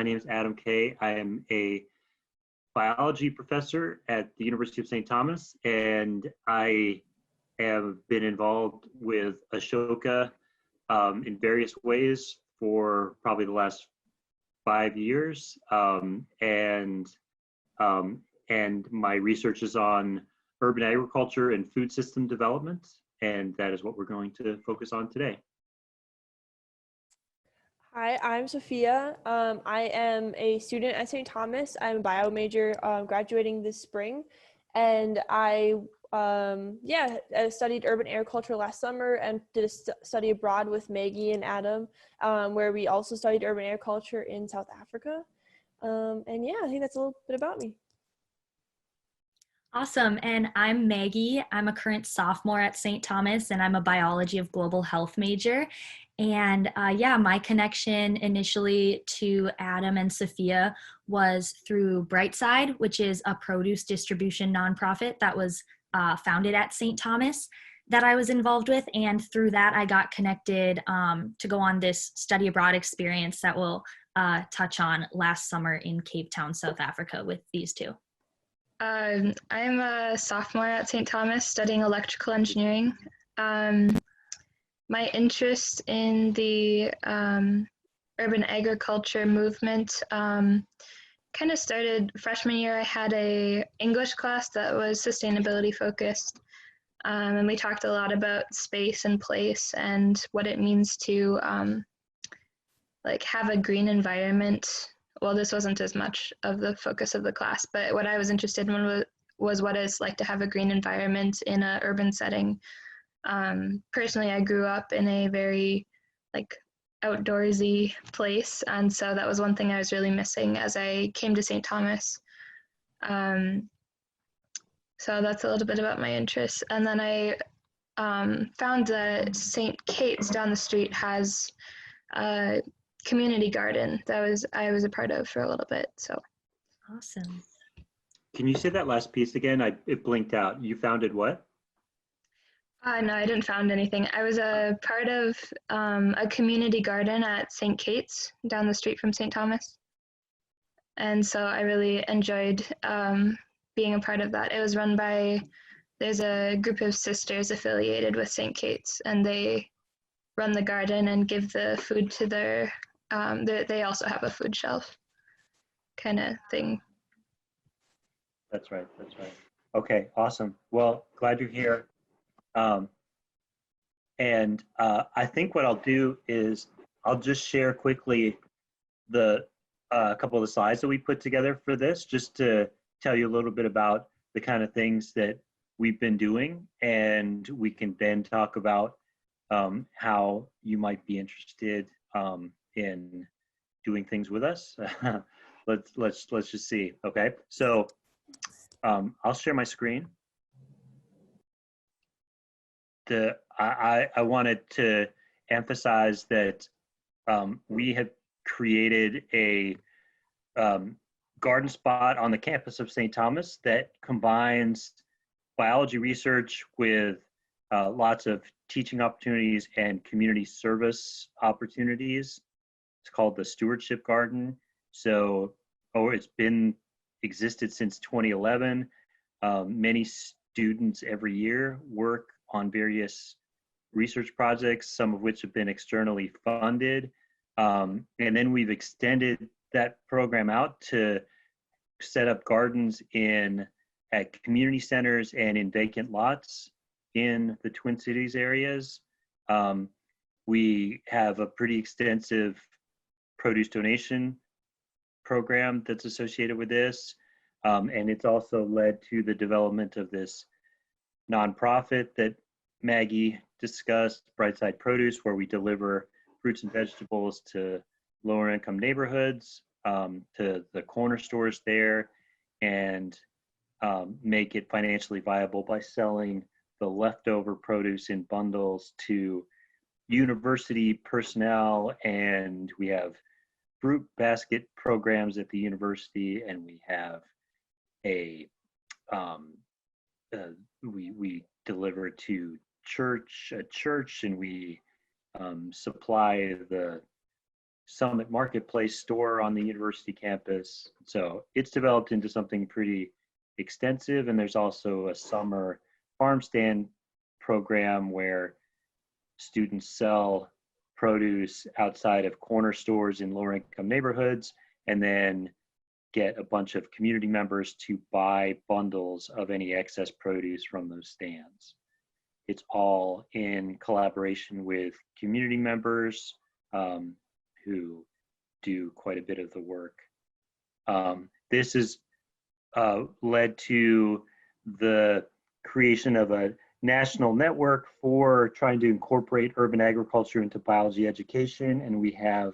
My name is Adam Kay. I am a biology professor at the University of St. Thomas, and I have been involved with Ashoka in various ways for probably the last 5 years. And my research is on urban agriculture and food system development, and that is what we're going to focus on today. Hi, I'm Sofia. I am a student at St. Thomas. I'm a bio major, graduating this spring, and I studied urban agriculture last summer and did a study abroad with Maggie and Adam, where we also studied urban agriculture in South Africa. And yeah, I think that's a little bit about me. Awesome. And I'm Maggie. I'm a current sophomore at St. Thomas, and I'm a biology of global health major. And my connection initially to Adam and Sofia was through Brightside, which is a produce distribution nonprofit that was founded at St. Thomas that I was involved with. And through that, I got connected to go on this study abroad experience that we'll touch on last summer in Cape Town, South Africa with these two. I'm a sophomore at St. Thomas studying electrical engineering. My interest in the urban agriculture movement kind of started freshman year. I had a English class that was sustainability focused, and we talked a lot about space and place and what it means to have a green environment. Well, this wasn't as much of the focus of the class, but what I was interested in was what it's like to have a green environment in an urban setting. Personally, I grew up in a very outdoorsy place, and so that was one thing I was really missing as I came to St. Thomas. So that's a little bit about my interests. And then I found that St. Kate's down the street has a community garden that I was a part of for a little bit. So awesome. Can you say that last piece again? It blinked out. You founded what? No, I didn't found anything. I was a part of a community garden at St. Kate's down the street from St. Thomas. And so I really enjoyed being a part of that. It was run by, there's a group of sisters affiliated with St. Kate's, and they run the garden and give the food to their, they also have a food shelf kind of thing. That's right. Okay, awesome. Well, glad you're here. I think what I'll do is I'll just share quickly the couple of the slides that we put together for this, just to tell you a little bit about the kind of things that we've been doing, and we can then talk about how you might be interested in doing things with us. let's just see. Okay, so I'll share my screen. I wanted to emphasize that we have created a garden spot on the campus of St. Thomas that combines biology research with lots of teaching opportunities and community service opportunities. It's called the Stewardship Garden. So, it's been existed since 2011. Many students every year work on various research projects, some of which have been externally funded. And then we've extended that program out to set up gardens at community centers and in vacant lots in the Twin Cities areas. We have a pretty extensive produce donation program that's associated with this. And it's also led to the development of this nonprofit that Maggie discussed, Brightside Produce, where we deliver fruits and vegetables to lower income neighborhoods, to the corner stores there, and make it financially viable by selling the leftover produce in bundles to university personnel. And we have fruit basket programs at the university, and we have we deliver to a church, and we supply the Summit Marketplace store on the university campus. So it's developed into something pretty extensive. And there's also a summer farm stand program where students sell produce outside of corner stores in lower income neighborhoods, and then get a bunch of community members to buy bundles of any excess produce from those stands. It's all in collaboration with community members who do quite a bit of the work. This has led to the creation of a national network for trying to incorporate urban agriculture into biology education, and we have a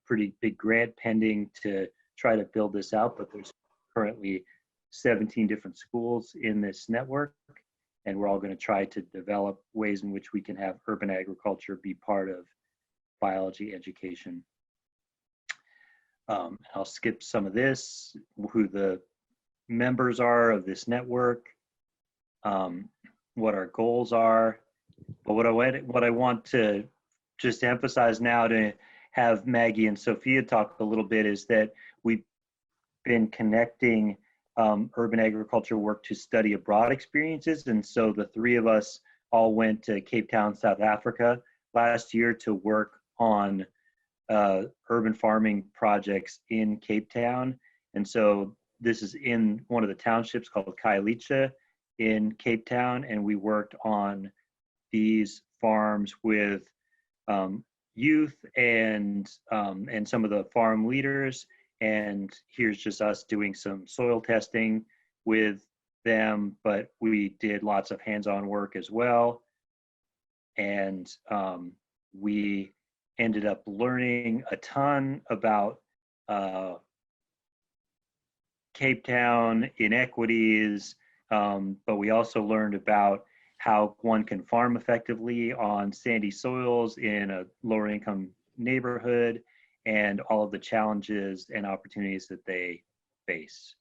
pretty big grant pending to try to build this out, but there's currently 17 different schools in this network, and we're all going to try to develop ways in which we can have urban agriculture be part of biology education. I'll skip some of this, who the members are of this network, what our goals are. But what I want to just emphasize now, to have Maggie and Sofia talk a little bit, is that we've been connecting urban agriculture work to study abroad experiences. And so the three of us all went to Cape Town, South Africa last year to work on urban farming projects in Cape Town. And so this is in one of the townships called Khayelitsha in Cape Town, and we worked on these farms with youth and some of the farm leaders. And here's just us doing some soil testing with them, but we did lots of hands-on work as well. And we ended up learning a ton about Cape Town inequities, but we also learned about how one can farm effectively on sandy soils in a lower income neighborhood, and all of the challenges and opportunities that they face.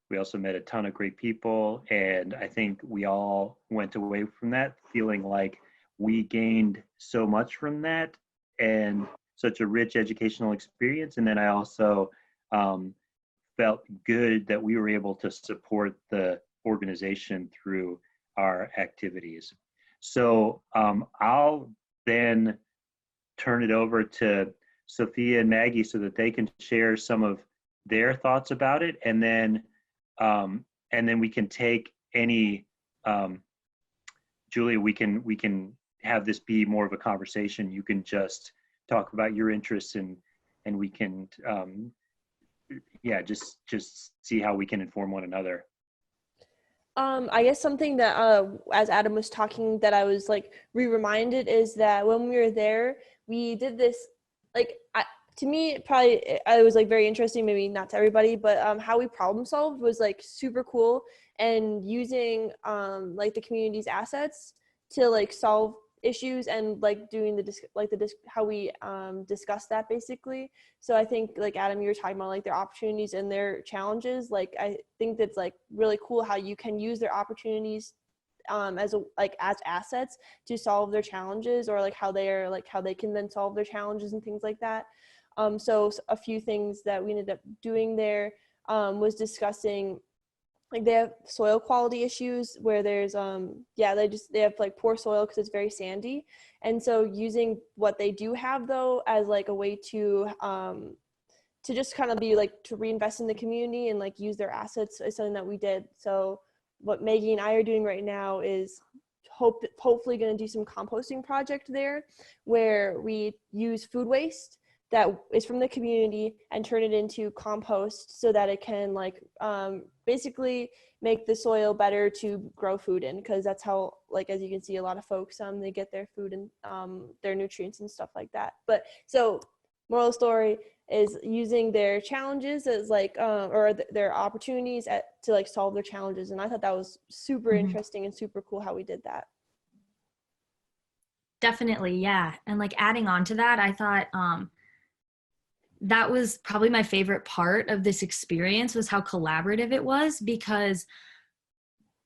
We also met a ton of great people, and I think we all went away from that feeling like we gained so much from that and such a rich educational experience. And then I also felt good that we were able to support the organization through our activities. So I'll then turn it over to Sofia and Maggie so that they can share some of their thoughts about it, and then we can take any Julia, we can have this be more of a conversation. You can just talk about your interests, and we can just see how we can inform one another. I guess something that as Adam was talking that I was like reminded is that when we were there, we did this, like, to me, probably it was like very interesting, maybe not to everybody, but how we problem solved was like super cool, and using like the community's assets to like solve issues, and like doing how we discuss that basically. So I think, like Adam, you were talking about like their opportunities and their challenges. Like I think that's like really cool how you can use their opportunities as assets to solve their challenges, or like how they can then solve their challenges and things like that. So a few things that we ended up doing there was discussing, like they have soil quality issues where there's they have like poor soil because it's very sandy, and so using what they do have though as like a way to just kind of be like to reinvest in the community and like use their assets is something that we did. So what Maggie and I are doing right now is hopefully going to do some composting project there, where we use food waste that is from the community and turn it into compost so that it can like basically make the soil better to grow food in, because that's how, like, as you can see, a lot of folks they get their food and their nutrients and stuff like that. But so moral story is using their challenges as like or their opportunities to like solve their challenges, and I thought that was super interesting and super cool how we did that. Definitely, yeah. And like adding on to that, I thought that was probably my favorite part of this experience, was how collaborative it was, because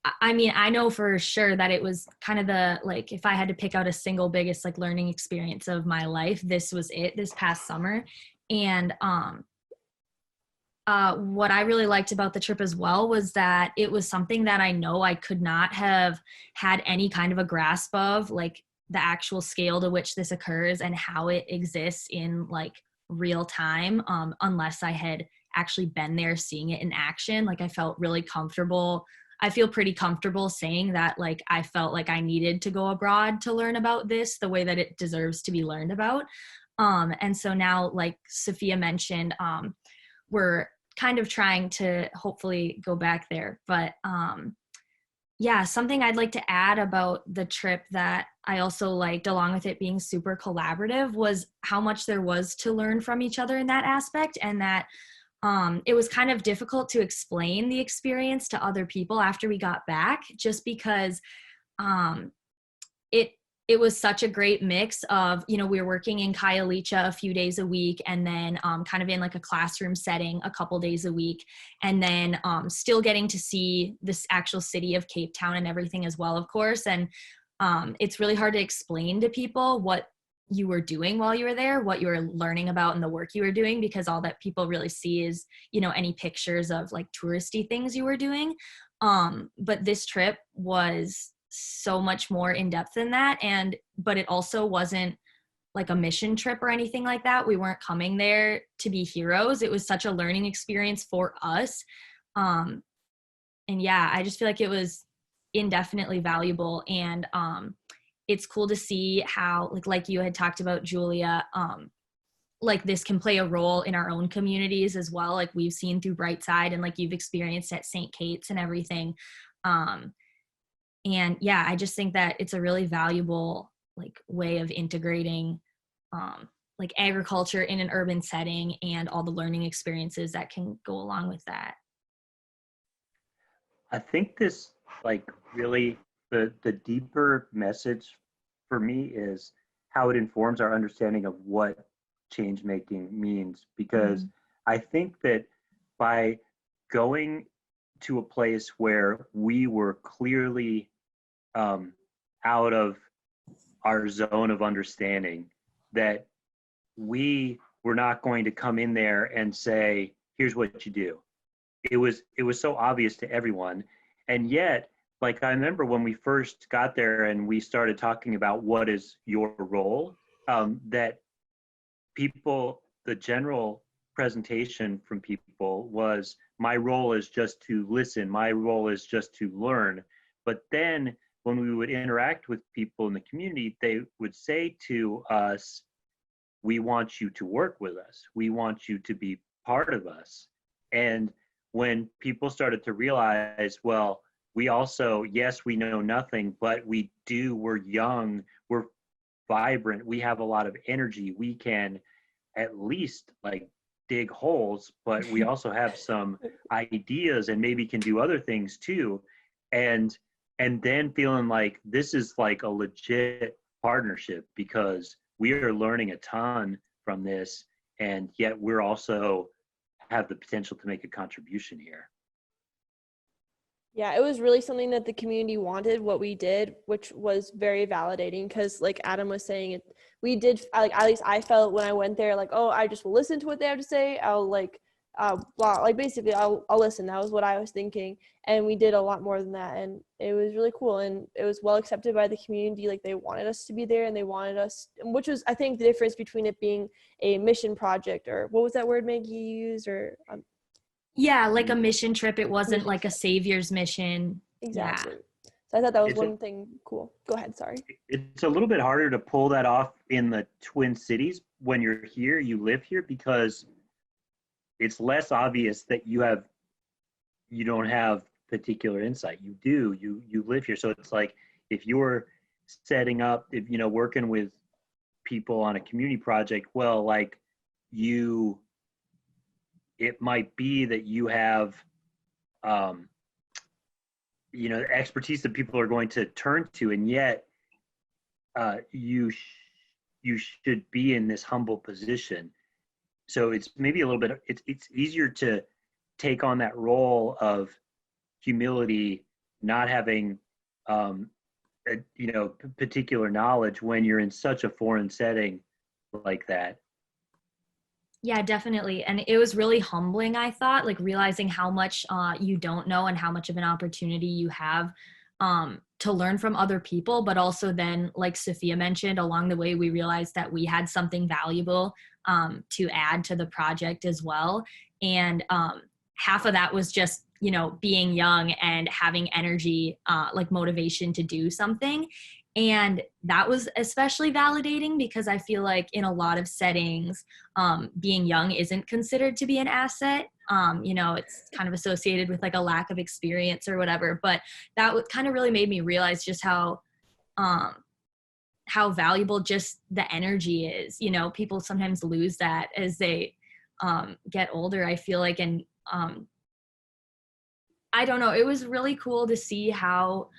I mean, I know for sure that it was kind of the, like, if I had to pick out a single biggest like learning experience of my life, this was it this past summer. And what I really liked about the trip as well was that it was something that I know I could not have had any kind of a grasp of, like the actual scale to which this occurs and how it exists in like real time, unless I had actually been there seeing it in action. Like I felt really comfortable. I feel pretty comfortable saying that like I felt like I needed to go abroad to learn about this the way that it deserves to be learned about. And so now, like Sofia mentioned, we're kind of trying to hopefully go back there. But yeah, something I'd like to add about the trip that I also liked, along with it being super collaborative, was how much there was to learn from each other in that aspect, and that it was kind of difficult to explain the experience to other people after we got back, just because it it was such a great mix of, you know, we were working in Kyalicha a few days a week, and then kind of in like a classroom setting a couple days a week, and then still getting to see this actual city of Cape Town and everything as well, of course. And it's really hard to explain to people what you were doing while you were there, what you were learning about and the work you were doing, because all that people really see is, you know, any pictures of like touristy things you were doing. But this trip was so much more in depth than that. But it also wasn't like a mission trip or anything like that. We weren't coming there to be heroes. It was such a learning experience for us. And yeah, I just feel like it was indefinitely valuable. And it's cool to see how, like you had talked about, Julia, like this can play a role in our own communities as well. Like we've seen through Brightside, and like you've experienced at St. Kate's and everything. And yeah, I just think that it's a really valuable like way of integrating like agriculture in an urban setting and all the learning experiences that can go along with that. I think this like really the deeper message for me is how it informs our understanding of what change making means, because I think that by going to a place where we were clearly out of our zone of understanding, that we were not going to come in there and say, here's what you do. It was so obvious to everyone. And yet, like, I remember when we first got there and we started talking about what is your role, that people, the general presentation from people was, my role is just to listen, my role is just to learn. But then when we would interact with people in the community, they would say to us, we want you to work with us, we want you to be part of us. And when people started to realize, well, we also, yes, we know nothing, but we're young, we're vibrant, we have a lot of energy, we can at least like dig holes, but we also have some ideas and maybe can do other things too. And then feeling like this is like a legit partnership, because we are learning a ton from this, and yet we're also have the potential to make a contribution here. Yeah, it was really something that the community wanted, what we did, which was very validating, because like Adam was saying, it we did, like, at least I felt when I went there, like, oh, I just will listen to what they have to say. I'll like well, like basically I'll listen. That was what I was thinking. And we did a lot more than that, and it was really cool, and it was well accepted by the community. Like they wanted us to be there, and they wanted us, which was, I think, the difference between it being a mission project, or what was that word Maggie used, or Yeah, like a mission trip. It wasn't mission like a trip. savior's mission. Exactly. Yeah. So I thought that was It's one thing cool. Go ahead, sorry. it's a little bit harder to pull that off in the Twin Cities when you're here, you live here, because it's less obvious that you don't have particular insight. You do, you live here. So it's like, if you're setting up, if working with people on a community project, well, like it might be that you have expertise that people are going to turn to, and yet you should be in this humble position. So it's maybe a little bit, it's easier to take on that role of humility not having particular knowledge when you're in such a foreign setting like that. Yeah, definitely. And it was really humbling, I thought, like realizing how much you don't know and how much of an opportunity you have to learn from other people. But also then, like Sofia mentioned, along the way, we realized that we had something valuable to add to the project as well. And half of that was just, being young and having energy, like motivation to do something. And that was especially validating because I feel like in a lot of settings, being young isn't considered to be an asset. It's kind of associated with like a lack of experience or whatever. But that kind of really made me realize just how valuable just the energy is. People sometimes lose that as they get older, I feel like. And I don't know, it was really cool to see how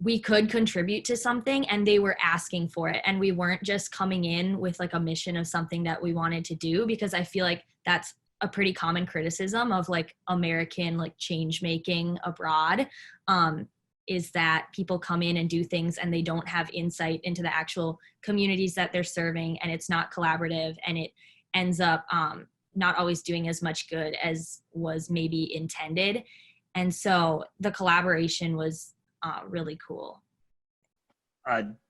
we could contribute to something and they were asking for it. And we weren't just coming in with like a mission of something that we wanted to do, because I feel like that's a pretty common criticism of like American like change making abroad, is that people come in and do things and they don't have insight into the actual communities that they're serving, and it's not collaborative, and it ends up not always doing as much good as was maybe intended. And so the collaboration was really cool.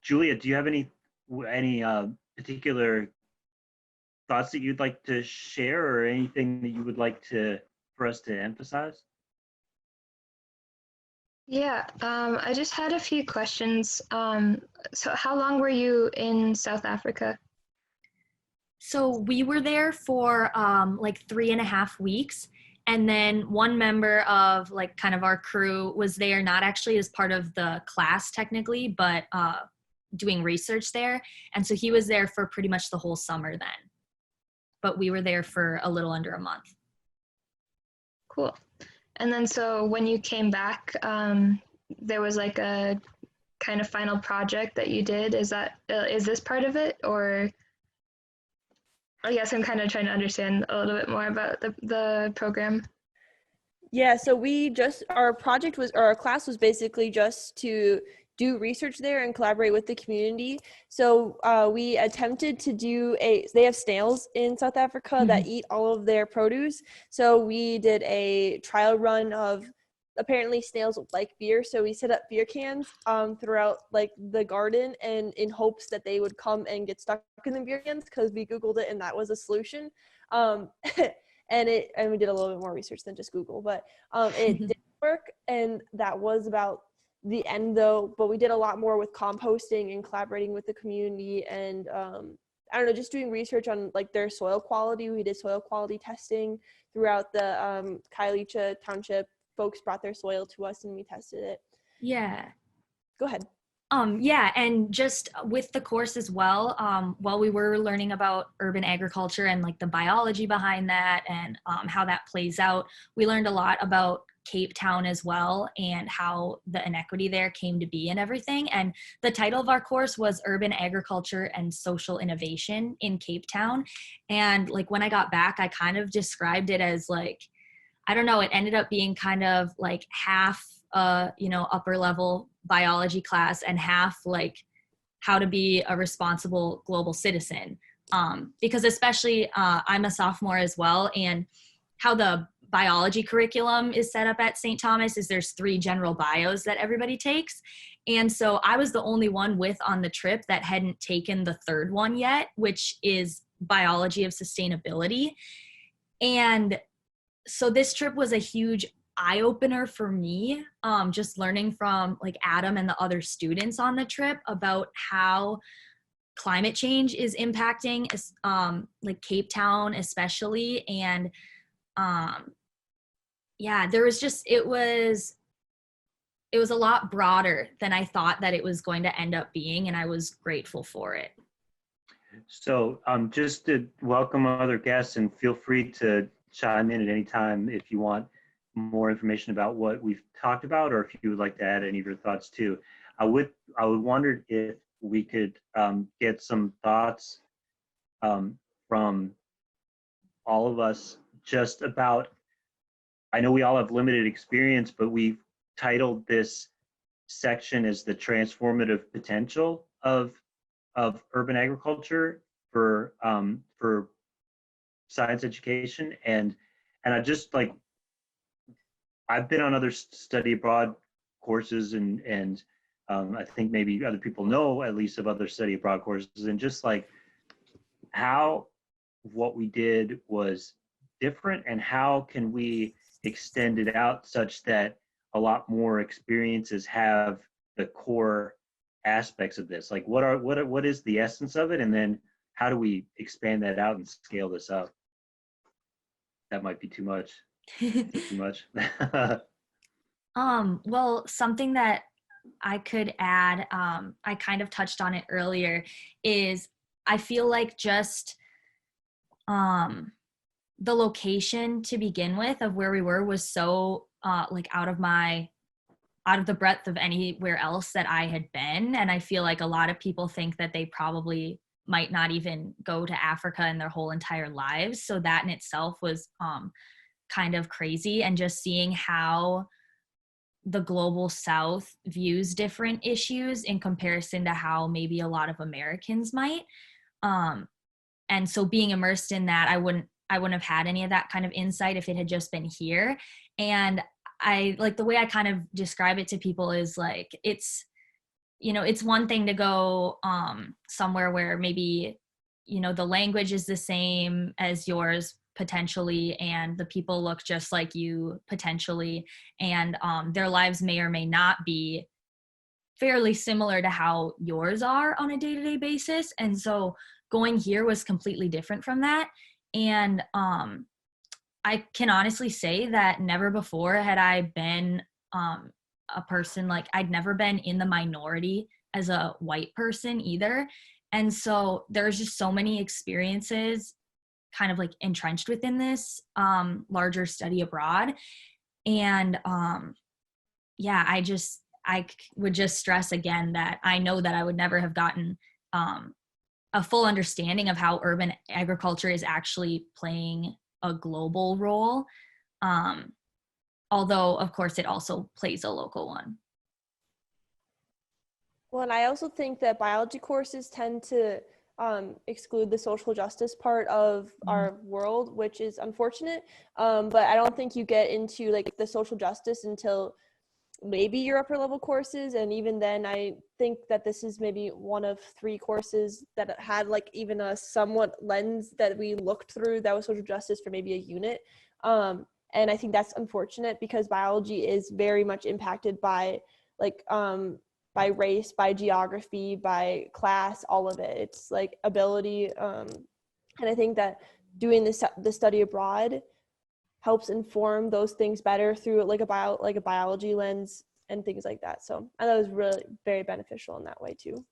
Julia, do you have any particular thoughts that you'd like to share, or anything that you would like for us to emphasize? Yeah, I just had a few questions. So how long were you in South Africa? So we were there for like 3.5 weeks. And then one member of like kind of our crew was there, not actually as part of the class technically, but doing research there. And so he was there for pretty much the whole summer then. But we were there for a little under a month. Cool. And then so when you came back, there was like a kind of final project that you did. Is this part of it, or? I guess I'm kind of trying to understand a little bit more about the program. Yeah, so our class was basically just to do research there and collaborate with the community. So we attempted to they have snails in South Africa that eat all of their produce. So we did a trial run of, apparently snails like beer, so we set up beer cans throughout like the garden, and in hopes that they would come and get stuck in the beer cans, because we Googled it and that was a solution. And we did a little bit more research than just Google, but it did work, and that was about the end though. But we did a lot more with composting and collaborating with the community, and I don't know, just doing research on like their soil quality. We did soil quality testing throughout the Khayelitsha township. Folks brought their soil to us and we tested it. Yeah. Go ahead. Yeah, and just with the course as well, while we were learning about urban agriculture and like the biology behind that and how that plays out, we learned a lot about Cape Town as well, and how the inequity there came to be and everything. And the title of our course was Urban Agriculture and Social Innovation in Cape Town. And like when I got back, I kind of described it as like, I don't know, it ended up being kind of like half upper level biology class and half like how to be a responsible global citizen. Because especially I'm a sophomore as well, and how the biology curriculum is set up at St. Thomas is there's 3 general bios that everybody takes. And so I was the only one on the trip that hadn't taken the 3rd one yet, which is biology of sustainability. And so this trip was a huge eye-opener for me, just learning from like Adam and the other students on the trip about how climate change is impacting like Cape Town especially. And there was just, it was a lot broader than I thought that it was going to end up being, and I was grateful for it. So just to welcome other guests, and feel free to chime in at any time if you want more information about what we've talked about, or if you would like to add any of your thoughts too. I would wonder if we could get some thoughts from all of us just about, I know we all have limited experience, but we've titled this section as the transformative potential of urban agriculture for science education, and I just like, I've been on other study abroad courses, and I think maybe other people know at least of other study abroad courses, and just like how what we did was different, and how can we extend it out such that a lot more experiences have the core aspects of this. Like what is the essence of it, and then how do we expand that out and scale this up? That might be too much. Too much. Well, something that I could add, I kind of touched on it earlier, is I feel like just the location to begin with of where we were was so like out of the breadth of anywhere else that I had been. And I feel like a lot of people think that they probably might not even go to Africa in their whole entire lives. So that in itself was kind of crazy. And just seeing how the global South views different issues in comparison to how maybe a lot of Americans might. And so being immersed in that, I wouldn't have had any of that kind of insight if it had just been here. And I like the way I kind of describe it to people is like, it's one thing to go somewhere where maybe, the language is the same as yours potentially, and the people look just like you potentially, and their lives may or may not be fairly similar to how yours are on a day-to-day basis. And so going here was completely different from that. And I can honestly say that never before had I been a person, like I'd never been in the minority as a white person either. And so there's just so many experiences kind of like entrenched within this larger study abroad. And yeah, I would just stress again that I know that I would never have gotten a full understanding of how urban agriculture is actually playing a global role. Although, of course, it also plays a local one. Well, and I also think that biology courses tend to exclude the social justice part of our world, which is unfortunate. But I don't think you get into like the social justice until maybe your upper level courses. And even then, I think that this is maybe one of 3 courses that had like even a somewhat lens that we looked through that was social justice for maybe a unit. And I think that's unfortunate because biology is very much impacted by like by race, by geography, by class, all of it. It's like ability. And I think that doing the study abroad helps inform those things better through like a biology lens and things like that. So I thought it was really very beneficial in that way too.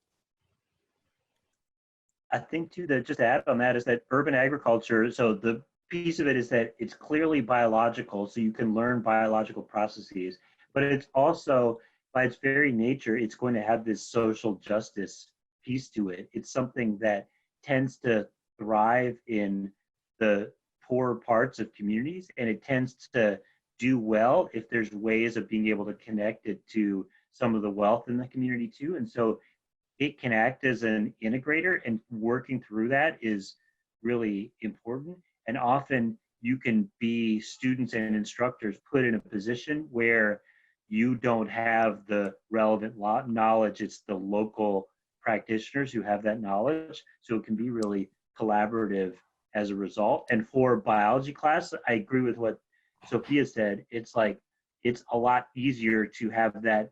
I think too that just to add on that is that urban agriculture, so the piece of it is that it's clearly biological, so you can learn biological processes, but it's also by its very nature, it's going to have this social justice piece to it. It's something that tends to thrive in the poor parts of communities, and it tends to do well if there's ways of being able to connect it to some of the wealth in the community too. And so it can act as an integrator, and working through that is really important. And often you can be students and instructors put in a position where you don't have the relevant knowledge. It's the local practitioners who have that knowledge. So it can be really collaborative as a result. And for biology class, I agree with what Sofia said. It's like, it's a lot easier to have that,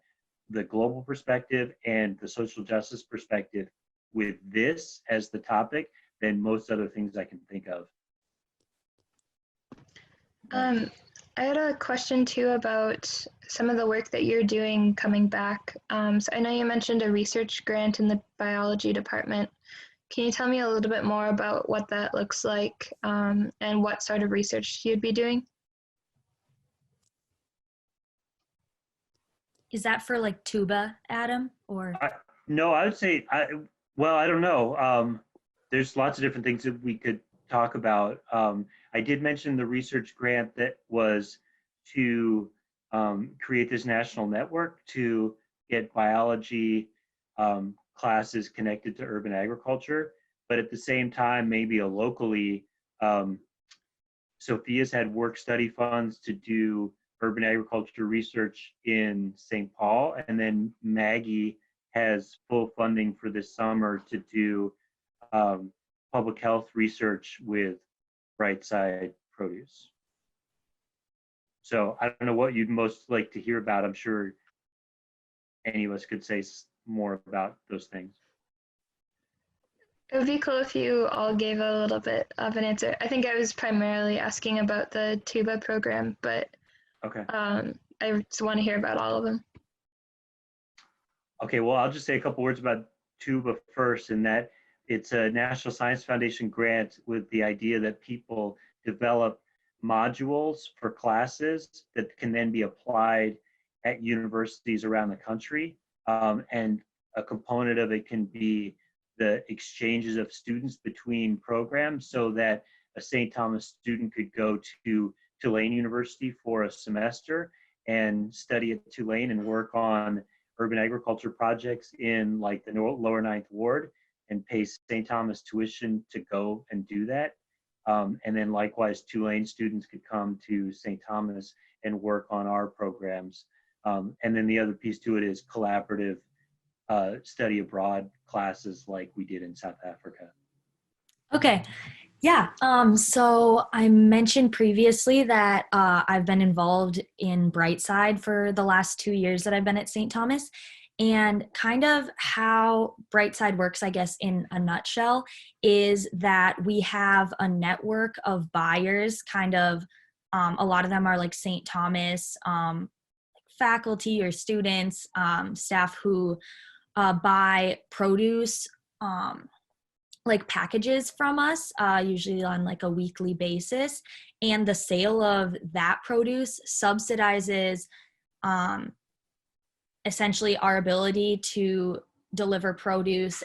the global perspective and the social justice perspective with this as the topic than most other things I can think of. I had a question too about some of the work that you're doing coming back. So I know you mentioned a research grant in the biology department. Can you tell me a little bit more about what that looks like and what sort of research you'd be doing? Is that for like TUBA, Adam, or? No, I would say, I don't know. There's lots of different things that we could talk about. I did mention the research grant that was to create this national network to get biology classes connected to urban agriculture, but at the same time, maybe a locally, Sofia's had work study funds to do urban agriculture research in St. Paul, and then Maggie has full funding for this summer to do public health research with Brightside produce. So I don't know what you'd most like to hear about. I'm sure any of us could say more about those things. It would be cool if you all gave a little bit of an answer. I think I was primarily asking about the TUBA program, but okay. I just want to hear about all of them. Okay, well, I'll just say a couple words about TUBA first, in that it's a National Science Foundation grant with the idea that people develop modules for classes that can then be applied at universities around the country. And a component of it can be the exchanges of students between programs, so that a St. Thomas student could go to Tulane University for a semester and study at Tulane and work on urban agriculture projects in like the lower Ninth Ward and pay St. Thomas tuition to go and do that. And then likewise, Tulane students could come to St. Thomas and work on our programs. And then the other piece to it is collaborative study abroad classes like we did in South Africa. Okay. Yeah. So I mentioned previously that I've been involved in Brightside for the last 2 years that I've been at St. Thomas. And kind of how Brightside works, I guess, in a nutshell, is that we have a network of buyers, kind of, a lot of them are like St. Thomas faculty or students, staff who buy produce, like packages from us, usually on like a weekly basis. And the sale of that produce subsidizes essentially our ability to deliver produce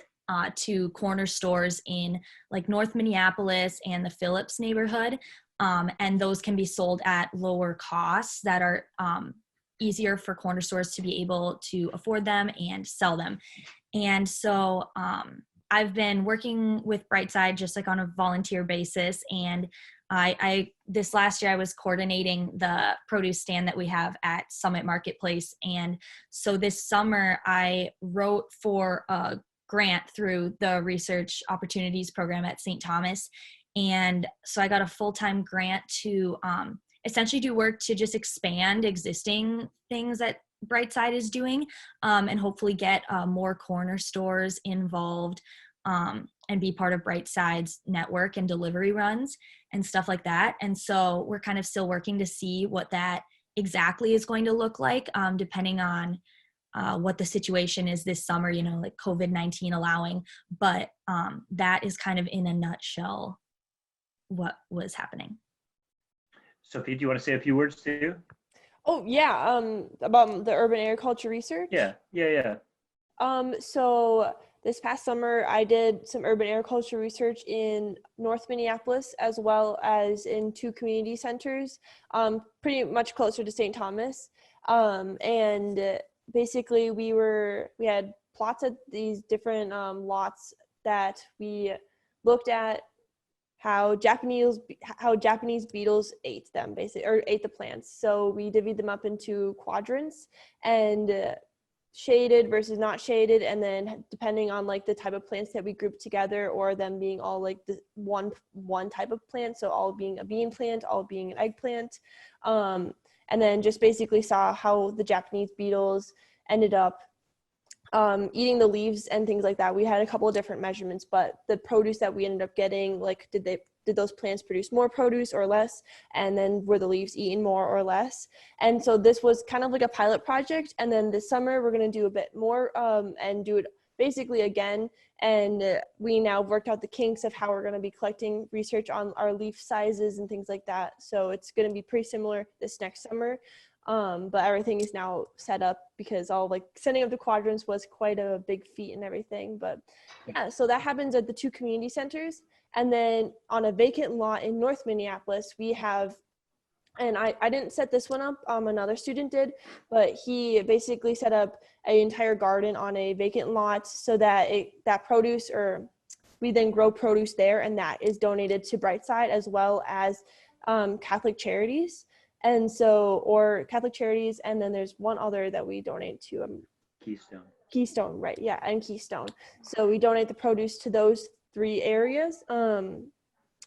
to corner stores in like North Minneapolis and the Phillips neighborhood. And those can be sold at lower costs that are easier for corner stores to be able to afford them and sell them. And so I've been working with Brightside just like on a volunteer basis. And I this last year I was coordinating the produce stand that we have at Summit Marketplace. And so this summer I wrote for a grant through the Research Opportunities Program at St. Thomas. And so I got a full-time grant to essentially do work to just expand existing things that Brightside is doing, and hopefully get more corner stores involved, and be part of Brightside's network and delivery runs and stuff like that. And so we're kind of still working to see what that exactly is going to look like, depending on what the situation is this summer, you know, like COVID-19 allowing. But that is kind of in a nutshell what was happening. Sophie, do you want to say a few words too? Oh yeah, about the urban agriculture research. Yeah. So this past summer, I did some urban agriculture research in North Minneapolis, as well as in 2 community centers, pretty much closer to St. Thomas. And basically, we had plots of these different lots that we looked at how Japanese beetles ate them, basically, or ate the plants. So we divvied them up into quadrants, and shaded versus not shaded, and then depending on like the type of plants that we grouped together, or them being all like the one type of plant, so all being a bean plant, all being an eggplant, and then just basically saw how the Japanese beetles ended up eating the leaves and things like that. We had a couple of different measurements, but the produce that we ended up getting, like did those plants produce more produce or less, and then were the leaves eaten more or less. And so this was kind of like a pilot project, and then this summer we're going to do a bit more and do it basically again. And we now worked out the kinks of how we're going to be collecting research on our leaf sizes and things like that. So it's going to be pretty similar this next summer. But everything is now set up, because all like setting up the quadrants was quite a big feat and everything. But yeah, so that happens at the 2 community centers. And then on a vacant lot in North Minneapolis, we have and I didn't set this one up, another student did, but he basically set up an entire garden on a vacant lot so that we then grow produce there, and that is donated to Brightside as well as Catholic Charities. And so, or Catholic Charities, and then there's one other that we donate to. Keystone, right, yeah, and Keystone. So we donate the produce to those 3 areas.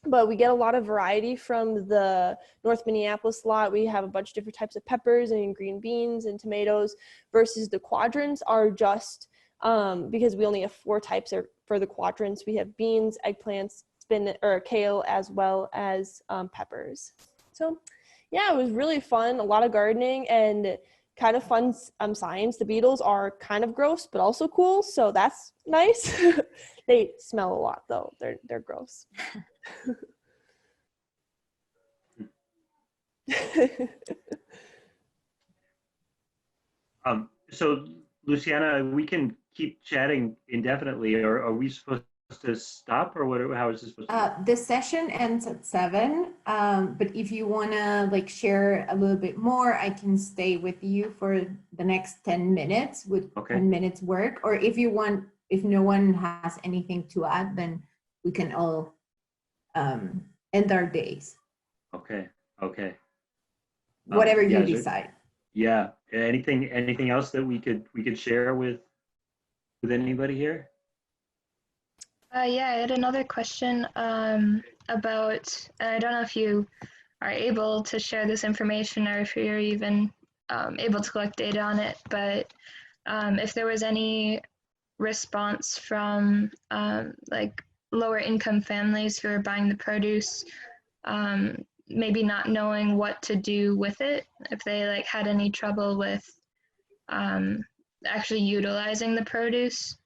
But we get a lot of variety from the North Minneapolis lot. We have a bunch of different types of peppers and green beans and tomatoes, versus the quadrants are just, because we only have 4 types for the quadrants. We have beans, eggplants, spinach, or kale, as well as peppers. So yeah, it was really fun, a lot of gardening and kind of fun science. The beetles are kind of gross, but also cool, so that's nice. They smell a lot though, they're gross. So Luciana, we can keep chatting indefinitely, or are we supposed to stop, or what? How is this supposed to The session ends at 7, but if you want to like share a little bit more, I can stay with you for the next 10 minutes with 10 minutes work. Or if you want, if no one has anything to add, then we can all end our days. Okay. Whatever you decide. Yeah. Anything else that we could share with anybody here? Yeah, I had another question about, I don't know if you are able to share this information or if you're even able to collect data on it, but if there was any response from like lower income families who are buying the produce, maybe not knowing what to do with it, if they like had any trouble with actually utilizing the produce,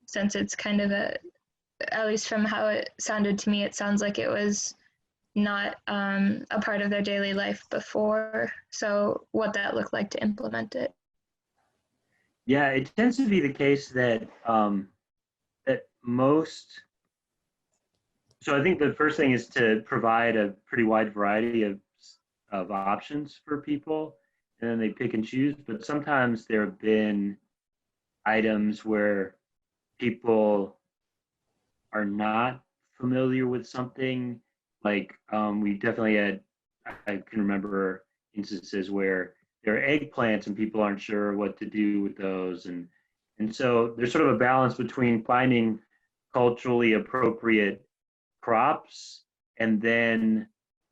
since it's kind of at least from how it sounded to me, it sounds like it was not a part of their daily life before. So what that looked like to implement it. Yeah, it tends to be the case that most. So I think the first thing is to provide a pretty wide variety of options for people, and then they pick and choose. But sometimes there have been items where people are not familiar with something. Like we definitely had, I can remember instances where there are eggplants and people aren't sure what to do with those, and so there's sort of a balance between finding culturally appropriate crops and then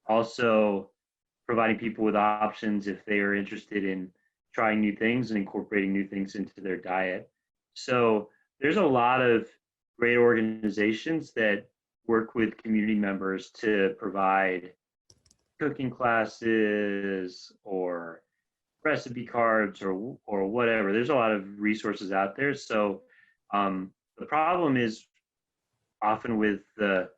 also providing people with options if they are interested in trying new things and incorporating new things into their diet. So there's a lot of great organizations that work with community members to provide cooking classes or recipe cards or whatever. There's a lot of resources out there. So the problem is often with the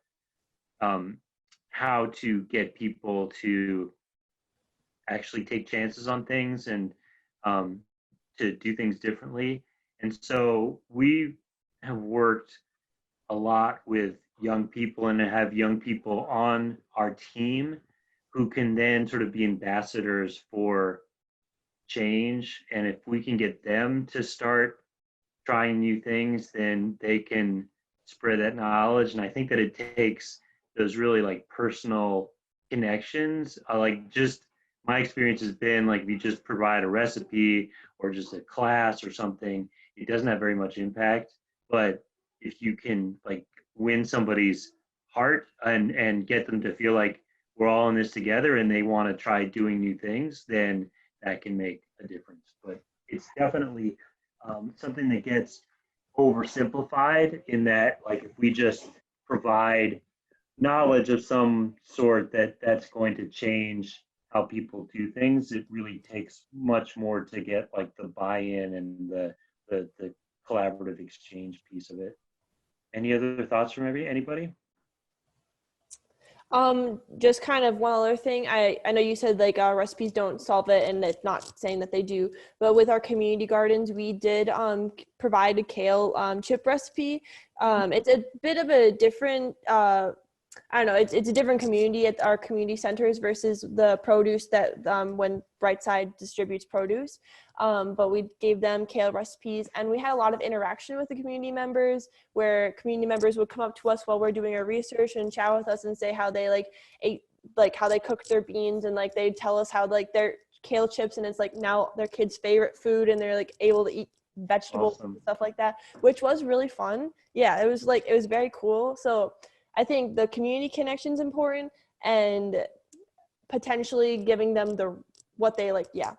how to get people to actually take chances on things and to do things differently. And so we have worked a lot with young people and have young people on our team who can then sort of be ambassadors for change. And if we can get them to start trying new things, then they can spread that knowledge. And I think that it takes those really like personal connections. Like just my experience has been like if you just provide a recipe or just a class or something, it doesn't have very much impact. But if you can like win somebody's heart and get them to feel like we're all in this together and they want to try doing new things, then that can make a difference. But it's definitely something that gets oversimplified in that like if we just provide knowledge of some sort that's going to change how people do things, it really takes much more to get like the buy-in and the collaborative exchange piece of it. Any other thoughts from anybody? Just kind of one other thing. I know you said like recipes don't solve it, and it's not saying that they do, but with our community gardens, we did provide a kale chip recipe. It's a bit of a different I don't know, it's a different community at our community centers versus the produce that when Brightside distributes produce. But we gave them kale recipes, and we had a lot of interaction with the community members, where community members would come up to us while we're doing our research and chat with us and say how they like ate, like how they cooked their beans, and like they'd tell us how like their kale chips, and it's like now their kids' favorite food, and they're like able to eat vegetables and stuff like that, which was really fun. Yeah, it was very cool. So I think the community connection is important, and potentially giving them what they like. Yeah,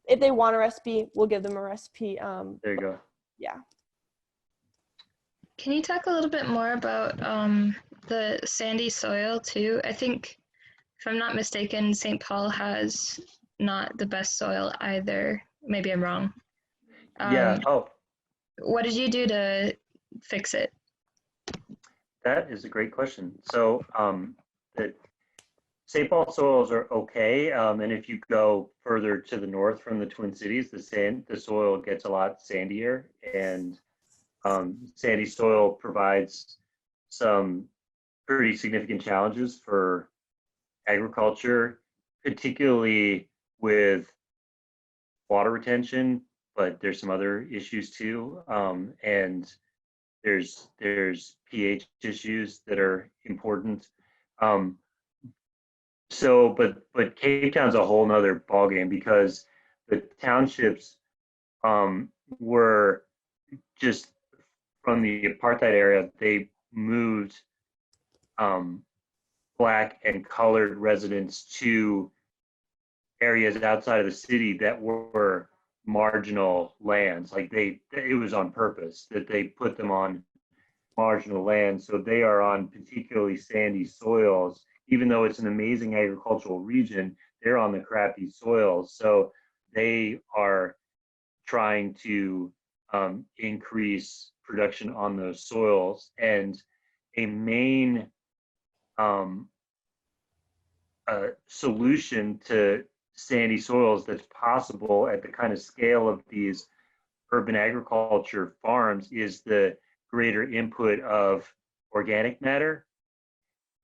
if they want a recipe, we'll give them a recipe. There you go. Yeah. Can you talk a little bit more about the sandy soil too? I think, if I'm not mistaken, St. Paul has not the best soil either. Maybe I'm wrong. Yeah. What did you do to fix it? That is a great question. So the St. Paul soils are okay, and if you go further to the north from the Twin Cities, the soil gets a lot sandier, and sandy soil provides some pretty significant challenges for agriculture, particularly with water retention, but there's some other issues too, and there's pH issues that are important. But Cape Town's a whole nother ballgame, because the townships were just from the apartheid era. They moved Black and colored residents to areas outside of the city that were marginal lands. Like it was on purpose that they put them on marginal lands. So they are on particularly sandy soils. Even though it's an amazing agricultural region, they're on the crappy soils. So they are trying to increase production on those soils. And a main solution to sandy soils that's possible at the kind of scale of these urban agriculture farms is the greater input of organic matter.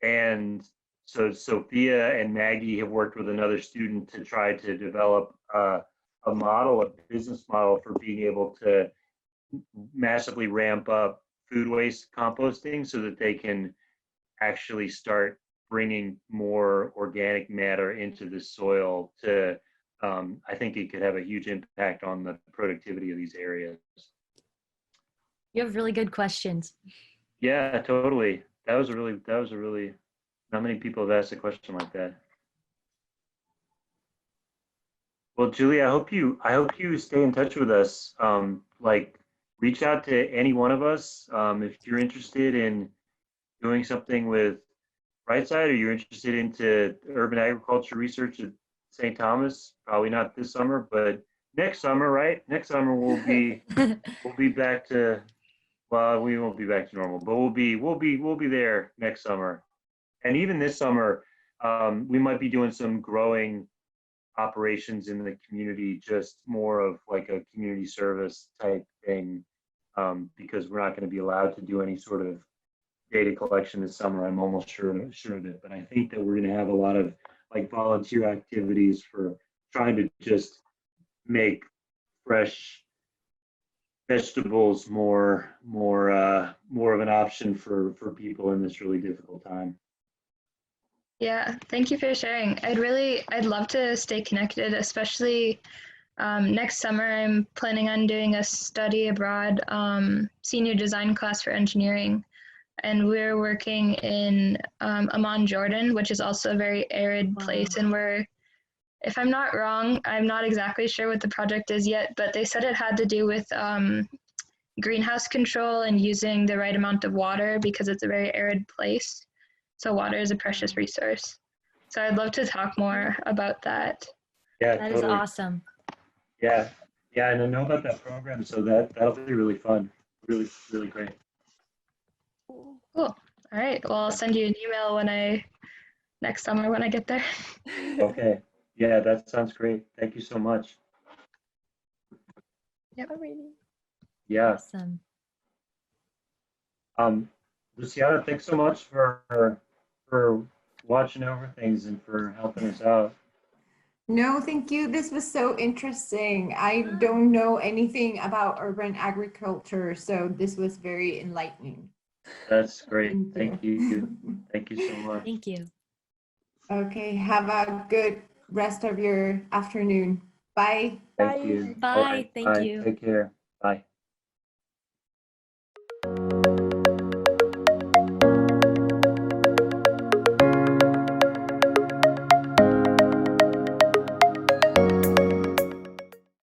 And so Sofia and Maggie have worked with another student to try to develop a business model for being able to massively ramp up food waste composting so that they can actually start bringing more organic matter into the soil to, I think it could have a huge impact on the productivity of these areas. You have really good questions. Yeah, totally. That was a really, not many people have asked a question like that. Well, Julie, I hope you stay in touch with us. Like, reach out to any one of us if you're interested in doing something with Brightside, or you're interested into urban agriculture research at St. Thomas. Probably not this summer, but next summer, right? Next summer we'll be back to, well, we won't be back to normal, but we'll be there next summer. And even this summer, we might be doing some growing operations in the community, just more of like a community service type thing, because we're not going to be allowed to do any sort of data collection this summer. I'm almost sure of it, but I think that we're going to have a lot of like volunteer activities for trying to just make fresh vegetables more of an option for people in this really difficult time. Yeah, thank you for sharing. I'd love to stay connected, especially next summer. I'm planning on doing a study abroad senior design class for engineering. And we're working in Amman, Jordan, which is also a very arid place. And if I'm not wrong, I'm not exactly sure what the project is yet, but they said it had to do with greenhouse control and using the right amount of water, because it's a very arid place. So water is a precious resource. So I'd love to talk more about that. Yeah, that totally. is awesome. Yeah, and I know about that program, so that'll be really fun. Really, really great. Cool. All right. Well, I'll send you an email next summer when I get there. Okay. Yeah, that sounds great. Thank you so much. Yep. Yeah. Awesome. Luciana, thanks so much for for watching over things and for helping us out. No, thank you. This was so interesting. I don't know anything about urban agriculture, so this was very enlightening. That's great. Thank you. Thank you so much. Thank you. Okay, have a good rest of your afternoon. Bye. Thank Bye. you. Bye. All right. Thank Bye. you. Take care. Bye.